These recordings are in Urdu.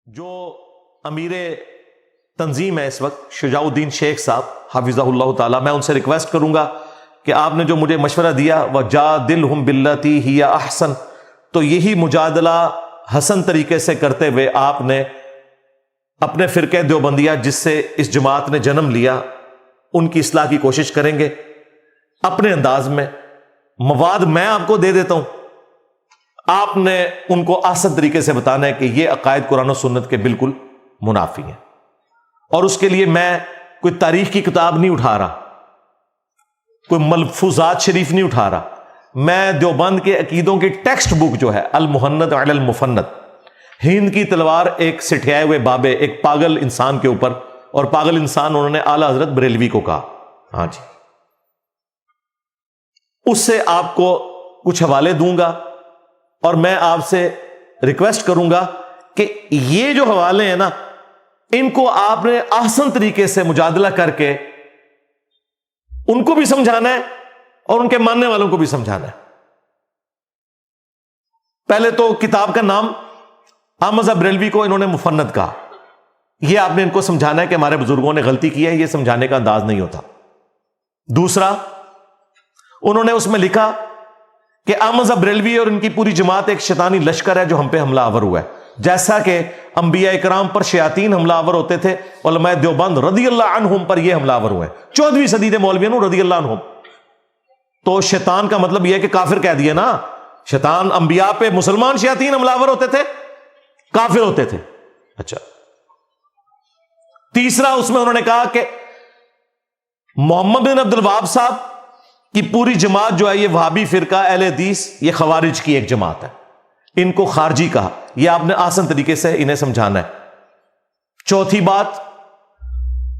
جو امیر تنظیم ہے اس وقت شجاع الدین شیخ صاحب حافظہ اللہ تعالی، میں ان سے ریکویسٹ کروں گا کہ آپ نے جو مجھے مشورہ دیا وَجَادِلْهُمْ بِالَّتِي هِيَ أَحْسَنُ، تو یہی مجادلہ حسن طریقے سے کرتے ہوئے آپ نے اپنے فرقہ دیوبندیہ جس سے اس جماعت نے جنم لیا ان کی اصلاح کی کوشش کریں گے اپنے انداز میں۔ مواد میں آپ کو دے دیتا ہوں، آپ نے ان کو آسان طریقے سے بتانا ہے کہ یہ عقائد قرآن و سنت کے بالکل منافی ہیں، اور اس کے لیے میں کوئی تاریخ کی کتاب نہیں اٹھا رہا، کوئی ملفوظات شریف نہیں اٹھا رہا، میں دیوبند کے عقیدوں کی ٹیکسٹ بک جو ہے المحند علی المفند، ہند کی تلوار ایک سٹھیائے ہوئے بابے ایک پاگل انسان کے اوپر، اور پاگل انسان انہوں نے اعلی حضرت بریلوی کو کہا، ہاں جی، اس سے آپ کو کچھ حوالے دوں گا، اور میں آپ سے ریکویسٹ کروں گا کہ یہ جو حوالے ہیں نا ان کو آپ نے آسان طریقے سے مجادلہ کر کے ان کو بھی سمجھانا ہے اور ان کے ماننے والوں کو بھی سمجھانا ہے۔ پہلے تو کتاب کا نام احمد بریلوی کو انہوں نے مفند کہا، یہ آپ نے ان کو سمجھانا ہے کہ ہمارے بزرگوں نے غلطی کی ہے، یہ سمجھانے کا انداز نہیں ہوتا۔ دوسرا، انہوں نے اس میں لکھا کہ احمد بریلوی اور ان کی پوری جماعت ایک شیطانی لشکر ہے جو ہم پہ حملہ آور ہوا ہے، جیسا کہ انبیاء کرام پر شیاطین حملہ آور ہوتے تھے، علماء دیوبند رضی اللہ عنہم پر یہ حملہ آور ہوئے 14ویں صدی دے مولویوں رضی اللہ عنہم۔ تو شیطان کا مطلب یہ ہے کہ کافر کہہ دیے نا، شیطان انبیاء پہ مسلمان شیاطین حملہ آور ہوتے تھے، کافر ہوتے تھے۔ اچھا، تیسرا اس میں انہوں نے کہا کہ محمد بن عبد الوہاب صاحب کی پوری جماعت جو ہے یہ وہابی فرقہ اہل حدیث، یہ خوارج کی ایک جماعت ہے، ان کو خارجی کہا، یہ آپ نے آسان طریقے سے انہیں سمجھانا ہے۔ چوتھی بات،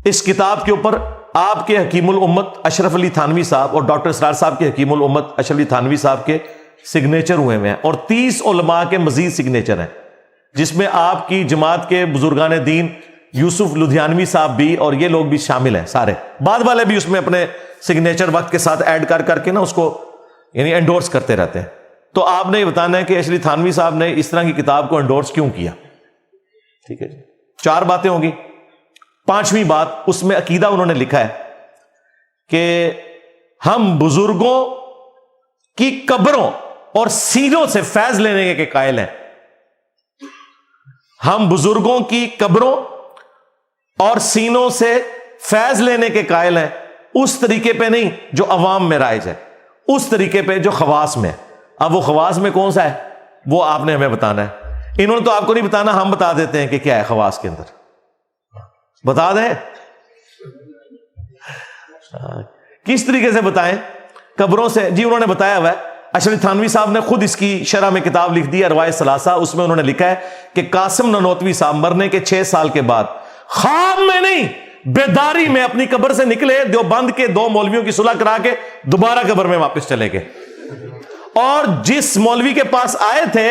اس کتاب کے اوپر آپ کے حکیم الامت اشرف علی تھانوی صاحب اور ڈاکٹر اسرار صاحب کے حکیم الامت اشرف علی تھانوی صاحب کے سگنیچر ہوئے ہیں، اور 30 علماء کے مزید سگنیچر ہیں، جس میں آپ کی جماعت کے بزرگان دین یوسف لدھیانوی صاحب بھی اور یہ لوگ بھی شامل ہیں، سارے بعد والے بھی اس میں اپنے سگنیچر وقت کے ساتھ ایڈ کر کے نا اس کو یعنی انڈورس کرتے رہتے ہیں۔ تو آپ نے یہ بتانا ہے کہ اشرف تھانوی صاحب نے اس طرح کی کتاب کو انڈورس کیوں کیا۔ ٹھیک ہے جی، 4 باتیں ہوں گی۔ 5ویں بات، اس میں عقیدہ انہوں نے لکھا ہے کہ ہم بزرگوں کی قبروں اور سینوں سے فیض لینے کے قائل ہیں، ہم بزرگوں کی قبروں اور سینوں سے فیض لینے کے قائل ہیں، اس طریقے پہ نہیں جو عوام میں رائج ہے، اس طریقے پہ جو خواص میں ہے۔ اب وہ خواص میں کون سا ہے وہ آپ نے ہمیں بتانا ہے، انہوں نے تو آپ کو نہیں بتانا، ہم بتا دیتے ہیں کہ کیا ہے خواص کے اندر، بتا دیں کس طریقے سے بتائیں؟ قبروں سے جی انہوں نے بتایا ہوا ہے، اشرف تھانوی صاحب نے خود اس کی شرح میں کتاب لکھ دی ہے روایت ثلاثہ، اس میں انہوں نے لکھا ہے کہ قاسم نانوتوی صاحب مرنے کے 6 سال کے بعد خواب میں نہیں بیداری میں اپنی قبر سے نکلے، دیوبند کے 2 مولویوں کی صلح کرا کے دوبارہ قبر میں واپس چلے گئے، اور جس مولوی کے پاس آئے تھے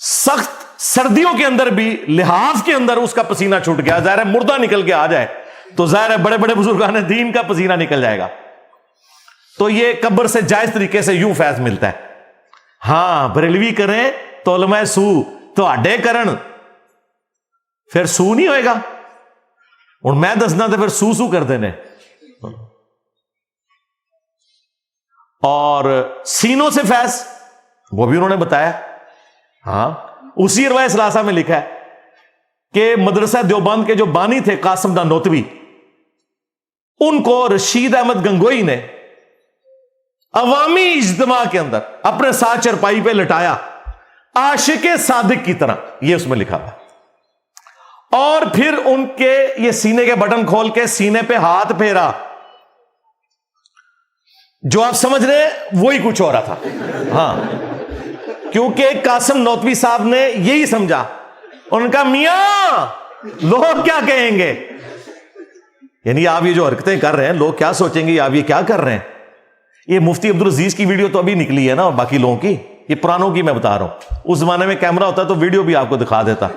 سخت سردیوں کے اندر بھی لحاف کے اندر اس کا پسینہ چھوٹ گیا، ظاہر ہے مردہ نکل کے آ جائے تو ظاہر ہے بڑے بڑے بزرگان دین کا پسینہ نکل جائے گا، تو یہ قبر سے جائز طریقے سے یوں فیض ملتا ہے۔ ہاں بریلوی کریں تو علماء سو تو اڈے کرن پھر سو نہیں ہوئے گا، اور میں دسنا تو پھر سو کر دینے، اور سینوں سے فیض وہ بھی انہوں نے بتایا۔ ہاں اسی روایت ثلاثہ میں لکھا ہے کہ مدرسہ دیوبند کے جو بانی تھے قاسم نانوتوی، ان کو رشید احمد گنگوئی نے عوامی اجتماع کے اندر اپنے ساتھ چرپائی پہ لٹایا عاشق صادق کی طرح، یہ اس میں لکھا ہوا، اور پھر ان کے یہ سینے کے بٹن کھول کے سینے پہ ہاتھ پھیرا، جو آپ سمجھ رہے ہیں وہی کچھ ہو رہا تھا۔ ہاں کیونکہ قاسم نانوتوی صاحب نے یہی سمجھا، ان کا میاں لوگ کیا کہیں گے، یعنی آپ یہ جو حرکتیں کر رہے ہیں لوگ کیا سوچیں گے، آپ یہ کیا کر رہے ہیں۔ یہ مفتی عبدالعزیز کی ویڈیو تو ابھی نکلی ہے نا، اور باقی لوگوں کی، یہ پرانوں کی میں بتا رہا ہوں، اس زمانے میں کیمرہ ہوتا تو ویڈیو بھی آپ کو دکھا دیتا۔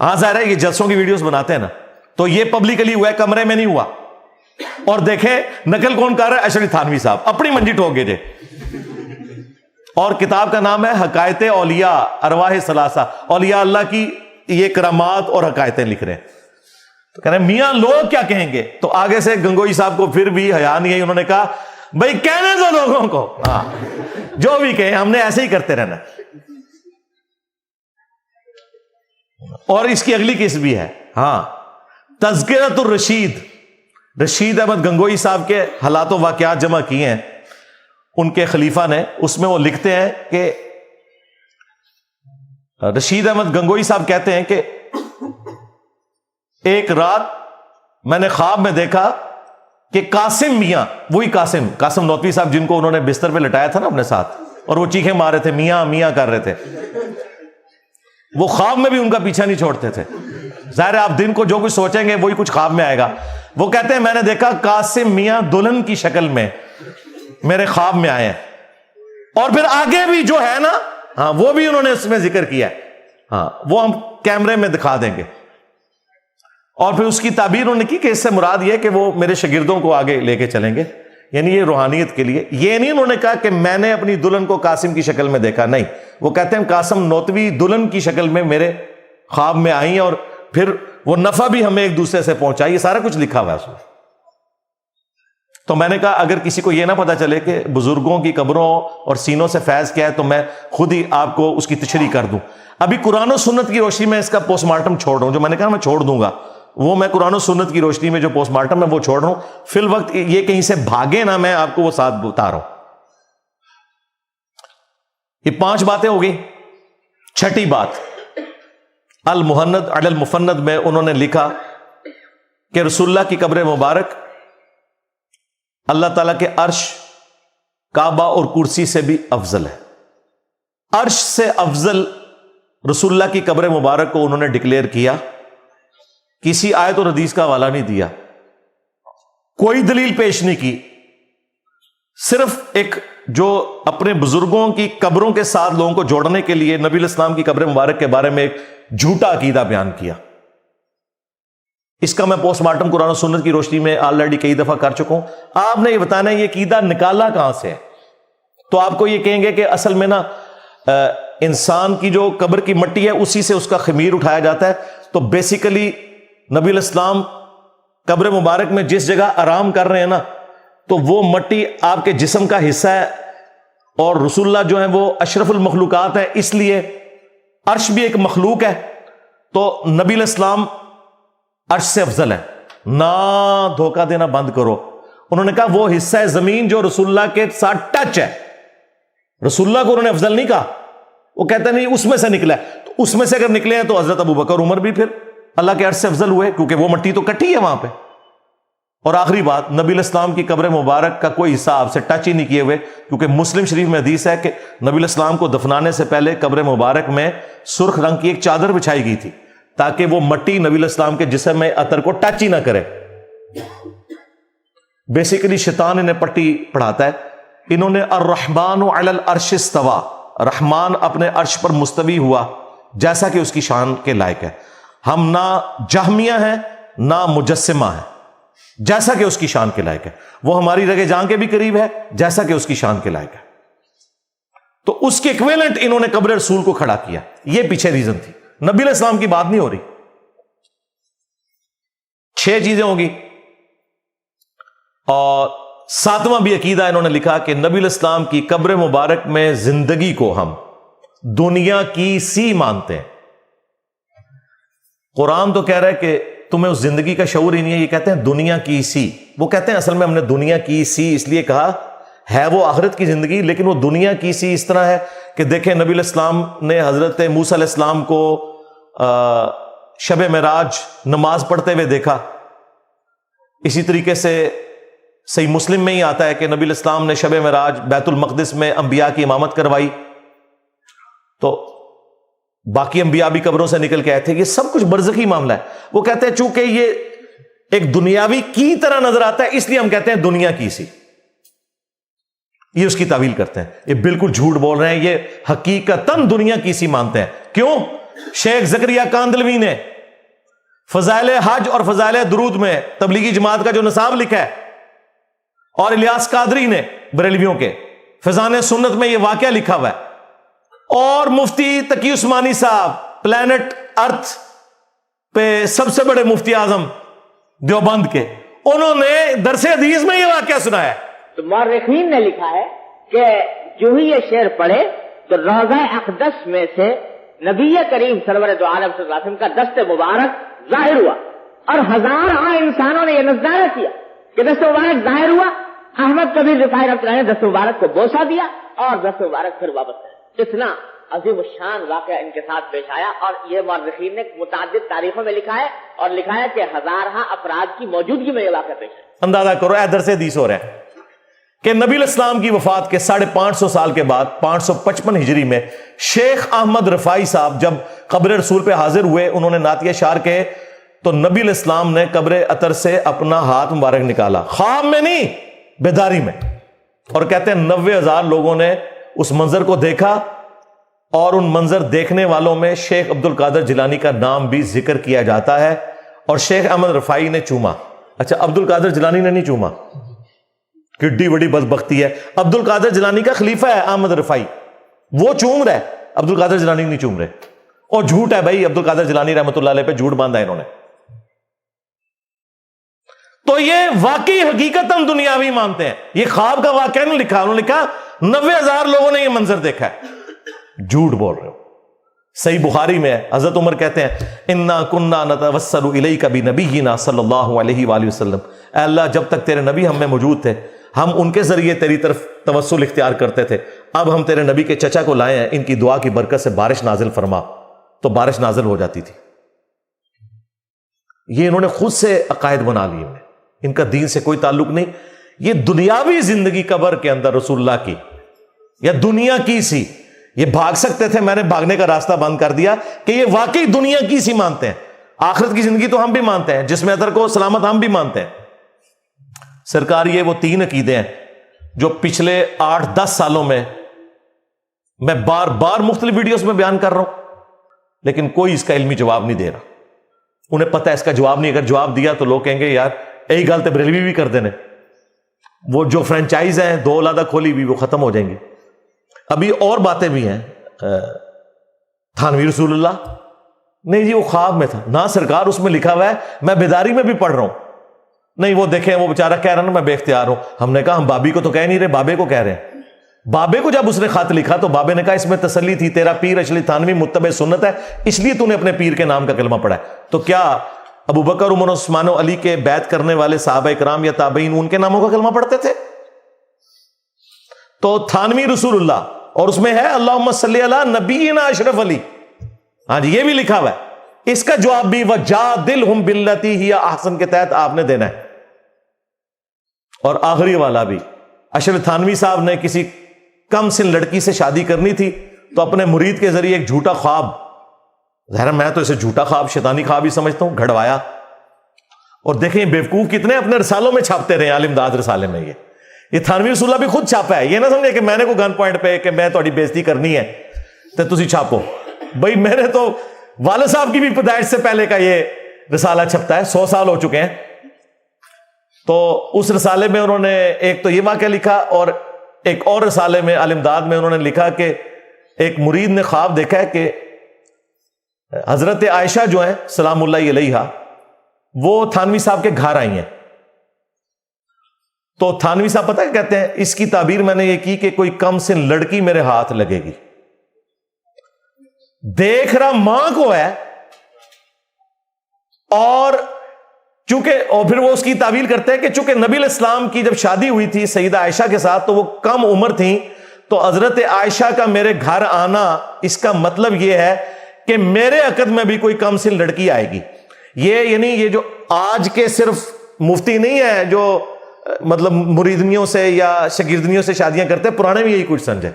ہاں ظاہر ہے یہ جلسوں کی ویڈیوز بناتے ہیں نا، تو یہ پبلکلی ہوا ہے، کمرے میں نہیں ہوا، اور دیکھیں نقل کون کر رہا ہے، اشرف تھانوی صاحب اپنی منجی ٹھوک گئے جے۔ اور کتاب کا نام ہے حقائق اولیاء ارواح ثلاثہ، اولیاء اللہ کی یہ کرامات اور حقائقیں لکھ رہے ہیں. تو کہہ رہے ہیں میاں لوگ کیا کہیں گے؟ تو آگے سے گنگوئی صاحب کو پھر بھی حیا نہیں ہے، انہوں نے کہا بھائی کہنے دو لوگوں کو، ہاں جو بھی کہیں، ہم نے ایسے ہی کرتے رہنا. اور اس کی اگلی قسط بھی ہے، ہاں، تذکرۃ الرشید. رشید احمد گنگوئی صاحب کے حالات و واقعات جمع کیے ہیں ان کے خلیفہ نے. اس میں وہ لکھتے ہیں کہ رشید احمد گنگوئی صاحب کہتے ہیں کہ ایک رات میں نے خواب میں دیکھا کہ قاسم میاں، وہی قاسم نوتوی صاحب جن کو انہوں نے بستر پہ لٹایا تھا نا اپنے ساتھ، اور وہ چیخیں مار رہے تھے، میاں میاں کر رہے تھے، وہ خواب میں بھی ان کا پیچھا نہیں چھوڑتے تھے. ظاہر ہے آپ دن کو جو کچھ سوچیں گے وہی کچھ خواب میں آئے گا. وہ کہتے ہیں میں نے دیکھا قاسم میاں دلہن کی شکل میں میرے خواب میں آئے ہیں. اور پھر آگے بھی جو ہے نا، ہاں وہ بھی انہوں نے اس میں ذکر کیا ہے، ہاں وہ ہم کیمرے میں دکھا دیں گے. اور پھر اس کی تعبیر انہوں نے کی کہ اس سے مراد یہ کہ وہ میرے شاگردوں کو آگے لے کے چلیں گے، یعنی یہ روحانیت کے لیے. یہ نہیں انہوں نے کہا کہ میں نے اپنی دلہن کو قاسم کی شکل میں دیکھا، نہیں، وہ کہتے ہیں قاسم نوتوی دلہن کی شکل میں میرے خواب میں آئی ہیں، اور پھر وہ نفع بھی ہمیں ایک دوسرے سے پہنچائی. یہ سارا کچھ لکھا ہوا ہے اس میں. تو میں نے کہا اگر کسی کو یہ نہ پتا چلے کہ بزرگوں کی قبروں اور سینوں سے فیض کیا ہے تو میں خود ہی آپ کو اس کی تشریح کر دوں. ابھی قرآن و سنت کی روشنی میں اس کا پوسٹ مارٹم چھوڑ رہا ہوں، جو میں نے کہا میں چھوڑ دوں گا، وہ میں قرآن و سنت کی روشنی میں جو پوسٹ مارٹم ہے وہ چھوڑ رہا ہوں. فی الوقت یہ کہیں سے بھاگے نہ، میں آپ کو وہ ساتھ بتا رہا ہوں. یہ 5 باتیں ہو گئی. چھٹی بات، المہند علی المفند میں انہوں نے لکھا کہ رسول اللہ کی قبر مبارک اللہ تعالیٰ کے عرش، کعبہ اور کرسی سے بھی افضل ہے. عرش سے افضل رسول اللہ کی قبر مبارک کو انہوں نے ڈکلیئر کیا. کسی آیت اور حدیث کا حوالہ نہیں دیا، کوئی دلیل پیش نہیں کی، صرف ایک جو اپنے بزرگوں کی قبروں کے ساتھ لوگوں کو جوڑنے کے لیے نبی علیہ السلام کی قبر مبارک کے بارے میں ایک جھوٹا عقیدہ بیان کیا. اس کا میں پوسٹ مارٹم قرآن و سنت کی روشنی میں آلریڈی کئی دفعہ کر چکا ہوں. آپ نے یہ بتانا ہے یہ عقیدہ نکالا کہاں سے ہے. تو آپ کو یہ کہیں گے کہ اصل میں نا انسان کی جو قبر کی مٹی ہے اسی سے اس کا خمیر اٹھایا جاتا ہے. تو بیسیکلی نبی علیہ السلام قبر مبارک میں جس جگہ آرام کر رہے ہیں نا، تو وہ مٹی آپ کے جسم کا حصہ ہے، اور رسول اللہ جو ہیں وہ اشرف المخلوقات ہیں، اس لیے عرش بھی ایک مخلوق ہے، تو نبی علیہ السلام عرش سے افضل ہے. نہ دھوکہ دینا بند کرو. انہوں نے کہا وہ حصہ ہے زمین جو رسول اللہ کے ساتھ ٹچ ہے. رسول اللہ کو انہوں نے افضل نہیں کہا، وہ کہتے نہیں اس میں سے نکلا ہے. تو اس میں سے اگر نکلے ہیں تو حضرت ابوبکر عمر بھی پھر اللہ کے عرش سے افضل ہوئے، کیونکہ وہ مٹی تو کٹی ہے وہاں پہ. اور آخری بات، نبی علیہ السلام کی قبر مبارک کا کوئی حصہ آپ سے ٹچ ہی نہیں کیے ہوئے، کیونکہ مسلم شریف میں حدیث ہے کہ نبی علیہ السلام کو دفنانے سے پہلے قبر مبارک میں سرخ رنگ کی ایک چادر بچھائی گئی تھی تاکہ وہ مٹی نبی علیہ السلام کے جسم میں عطر کو ٹچ ہی نہ کرے. بیسیکلی شیطان انہیں پٹی پڑھاتا ہے. انہوں نے الرحمن علی العرش استوى، رحمان اپنے عرش پر مستوی ہوا جیسا کہ اس کی شان کے لائق ہے. ہم نہ جہمیہ ہیں نہ مجسمہ ہیں، جیسا کہ اس کی شان کے لائق ہے. وہ ہماری رگے جان کے بھی قریب ہے جیسا کہ اس کی شان کے لائق ہے. تو اس کے ایکویلنٹ انہوں نے قبر رسول کو کھڑا کیا. یہ پیچھے ریزن تھی، نبی علیہ السلام کی بات نہیں ہو رہی. 6 چیزیں ہوگی. اور 7واں بھی عقیدہ انہوں نے لکھا کہ نبی علیہ السلام کی قبر مبارک میں زندگی کو ہم دنیا کی سی مانتے ہیں. قرآن تو کہہ رہا ہے کہ تمہیں اس زندگی کا شعور ہی نہیں ہے، یہ کہتے ہیں دنیا کی سی. وہ کہتے ہیں اصل میں ہم نے دنیا کی سی اس لیے کہا ہے، وہ آخرت کی زندگی، لیکن وہ دنیا کی سی اس طرح ہے کہ دیکھیں نبی علیہ السلام نے حضرت موسیٰ علیہ السلام کو شب معراج نماز پڑھتے ہوئے دیکھا. اسی طریقے سے صحیح مسلم میں ہی آتا ہے کہ نبی علیہ السلام نے شب معراج بیت المقدس میں انبیاء کی امامت کروائی، تو باقی انبیاء بھی قبروں سے نکل کے آئے تھے. یہ سب کچھ برزخی معاملہ ہے. وہ کہتے ہیں چونکہ یہ ایک دنیاوی کی طرح نظر آتا ہے اس لیے ہم کہتے ہیں دنیا کی سی. یہ اس کی تعویل کرتے ہیں. یہ بالکل جھوٹ بول رہے ہیں، یہ حقیقتاً دنیا کی سی مانتے ہیں. کیوں؟ شیخ زکریا کاندلوی نے فضائل حج اور فضائل درود میں تبلیغی جماعت کا جو نصاب لکھا ہے، اور الیاس قادری نے بریلویوں کے فیضان سنت میں یہ واقعہ لکھا ہوا ہے۔ اور مفتی تقی عثمانی صاحب پلانٹ ارتھ پہ سب سے بڑے مفتی اعظم دیوبند کے، انہوں نے درس حدیث میں یہ واقعہ سنایا ہے۔ تو مورخین نے لکھا ہے کہ جو ہی یہ شعر پڑھے تو روضہ اقدس میں سے نبی کریم سرور دو عالم صلی اللہ علیہ وسلم کا دست مبارک ظاہر ہوا، اور ہزاروں انسانوں نے یہ نظارہ کیا کہ دست مبارک ظاہر ہوا۔ احمد کبیر رفاعی رحمۃ اللہ نے دست مبارک کو بوسہ دیا اور دست مبارک پھر واپس کر۔ اتنا عظیم الشان واقعہ ان کے ساتھ پیش آیا، اور یہ مورخین نے متعدد تاریخوں میں لکھا ہے، اور لکھا ہے کہ ہزارہ افراد کی موجودگی میں یہ واقعہ پیش آیا۔ اندازہ کرو اے درس حدیث ہو رہا ہے کہ نبی الاسلام کی وفات کے 550 سال کے بعد 555 ہجری میں شیخ احمد رفاعی صاحب جب قبر رسول پہ حاضر ہوئے، انہوں نے نعتیہ اشعار کہے، تو نبی الاسلام نے قبر اطہر سے اپنا ہاتھ مبارک نکالا، خواب میں نہیں بیداری میں، اور کہتے ہیں 90,000 لوگوں نے اس منظر کو دیکھا، اور ان منظر دیکھنے والوں میں شیخ عبد القادر جیلانی کا نام بھی ذکر کیا جاتا ہے، اور شیخ احمد رفاعی نے چوما۔ اچھا، عبد القادر جیلانی نے نہیں چوما، کڈی بڑی بدبختی ہے۔ عبد القادر جیلانی کا خلیفہ ہے احمد رفاعی، وہ چوم رہا ہے، عبد القادر جیلانی نہیں چوم رہے، اور جھوٹ ہے بھائی، عبد القادر جیلانی رحمۃ اللہ علیہ پہ جھوٹ باندھا انہوں نے۔ تو یہ واقعی حقیقتاً دنیاوی مانتے ہیں، یہ خواب کا واقعہ نہیں لکھا، انہوں نے لکھا 90,000 لوگوں نے یہ منظر دیکھا ہے۔ جھوٹ بول رہے ہو۔ صحیح بخاری میں ہے، حضرت عمر کہتے ہیں انا کننا نتوسل الیک بنبینا صلی اللہ علیہ وآلہ وسلم، اے اللہ جب تک تیرے نبی ہم میں موجود تھے ہم ان کے ذریعے تیری طرف توسل اختیار کرتے تھے، اب ہم تیرے نبی کے چچا کو لائے ہیں، ان کی دعا کی برکت سے بارش نازل فرما، تو بارش نازل ہو جاتی تھی۔ یہ انہوں نے خود سے عقائد بنا لیے، ان کا دین سے کوئی تعلق نہیں۔ یہ دنیاوی زندگی قبر کے اندر رسول اللہ کی یا دنیا کی سی، یہ بھاگ سکتے تھے، میں نے بھاگنے کا راستہ بند کر دیا کہ یہ واقعی دنیا کی سی مانتے ہیں۔ آخرت کی زندگی تو ہم بھی مانتے ہیں، جسم اطہر کو سلامت ہم بھی مانتے ہیں۔ سرکار یہ وہ 3 عقیدے ہیں جو پچھلے 8-10 سالوں میں بار بار مختلف ویڈیوز میں بیان کر رہا ہوں، لیکن کوئی اس کا علمی جواب نہیں دے رہا۔ انہیں پتہ ہے اس کا جواب نہیں، اگر جواب دیا تو لوگ کہیں گے یار یہی گل تو بریلوی بھی کر دینے، وہ جو فرنچائز ہیں 2 علیحدہ کھولی بھی وہ ختم ہو جائیں گی۔ ابھی اور باتیں بھی ہیں، تھانوی رسول اللہ نہیں جی وہ خواب میں تھا، نہ سرکار اس میں لکھا ہوا ہے، میں بیداری میں بھی پڑھ رہا ہوں، نہیں وہ دیکھیں وہ بیچارہ کہہ رہا نا میں بے اختیار ہوں۔ ہم نے کہا ہم بابی کو تو کہہ نہیں رہے، بابے کو کہہ رہے ہیں۔ بابے کو جب اس نے خط لکھا تو بابے نے کہا اس میں تسلی تھی، تیرا پیر اشلی تھانوی متبع سنت ہے، اس لیے تو نے اپنے پیر کے نام کا کلمہ پڑھا ہے۔ تو کیا ابو بکر عمر عثمان و علی کے بیعت کرنے والے صحابہ کرام یا تابعین ان کے ناموں کا کلمہ پڑھتے تھے؟ تو تھانوی رسول اللہ، اور اس میں ہے اللہم صلی علی نبینا اشرف علی، ہاں جی یہ بھی لکھا ہوا ہے۔ اس کا جواب بھی وجادلہم باللتی ہی احسن کے تحت آپ نے دینا ہے۔ اور آخری والا بھی، اشرف تھانوی صاحب نے کسی کم سن لڑکی سے شادی کرنی تھی تو اپنے مرید کے ذریعے ایک جھوٹا خواب، ظاہر میں تو اسے جھوٹا خواب شیطانی خواب ہی سمجھتا ہوں، گھڑوایا، اور دیکھیں بیوقوف کتنے اپنے رسالوں میں چھاپتے رہے، عالم داد رسالے میں یہ تھانوی رسول اللہ بھی خود چھاپا ہے، یہ نہ سمجھے کہ میں نے کوئی گن پوائنٹ پہ کہ میں تھوڑی بےزتی کرنی ہے تو تسی چھاپو، بھائی میں نے تو والد صاحب کی بھی پیدائش سے پہلے کا یہ رسالہ چھپتا ہے، 100 سال ہو چکے ہیں۔ تو اس رسالے میں انہوں نے ایک تو یہ واقعہ لکھا، اور ایک اور رسالے میں عالم داد میں انہوں نے لکھا کہ ایک مرید نے خواب دیکھا ہے کہ حضرت عائشہ جو ہیں سلام اللہ علیہا وہ تھانوی صاحب کے گھر آئی ہیں۔ تو تھانوی صاحب پتہ کہتے ہیں اس کی تعبیر میں نے یہ کی کہ کوئی کم سن لڑکی میرے ہاتھ لگے گی، دیکھ رہا ماں کو ہے، اور پھر وہ اس کی تعبیر کرتے ہیں کہ چونکہ نبی علیہ السلام کی جب شادی ہوئی تھی سیدہ عائشہ کے ساتھ تو وہ کم عمر تھیں، تو حضرت عائشہ کا میرے گھر آنا اس کا مطلب یہ ہے کہ میرے عقد میں بھی کوئی کم سن لڑکی آئے گی۔ یہ یعنی یہ جو آج کے صرف مفتی نہیں ہے جو مطلب مریدنیوں سے یا شاگردنیوں سے شادیاں کرتے، پرانے بھی یہی کچھ سمجھے۔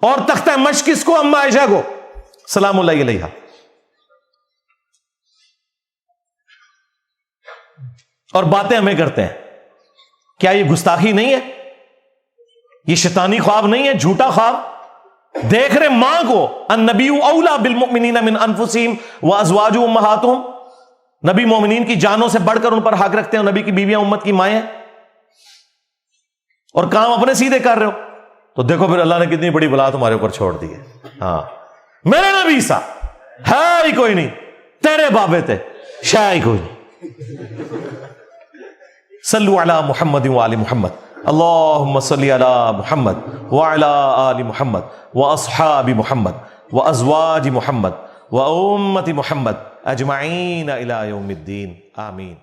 اور تختہ مشق کس کو؟ اما عائشہ کو سلام اللہ علیہا۔ اور باتیں ہمیں کرتے ہیں، کیا یہ گستاخی نہیں ہے؟ یہ شیطانی خواب نہیں ہے، جھوٹا خواب؟ دیکھ رہے ماں کو، النبی اولا بالمؤمنین من انفسہم وازواجہ امہاتہم، نبی مومنین کی جانوں سے بڑھ کر ان پر حق رکھتے ہیں، نبی کی بیویاں امت کی مائیں ہیں۔ اور کام اپنے سیدھے کر رہے ہو، تو دیکھو پھر اللہ نے کتنی بڑی بلا تمہارے اوپر چھوڑ دی ہے. ہاں میرے نبی سا ہے ہی کوئی نہیں، تیرے بابے تھے شے ہی کوئی نہیں. صلو علی محمد وآل محمد، اللہم صلی علی محمد وعلی آل محمد واصحاب محمد وازواج محمد وامت محمد اجمعین الی یوم الدین، آمین.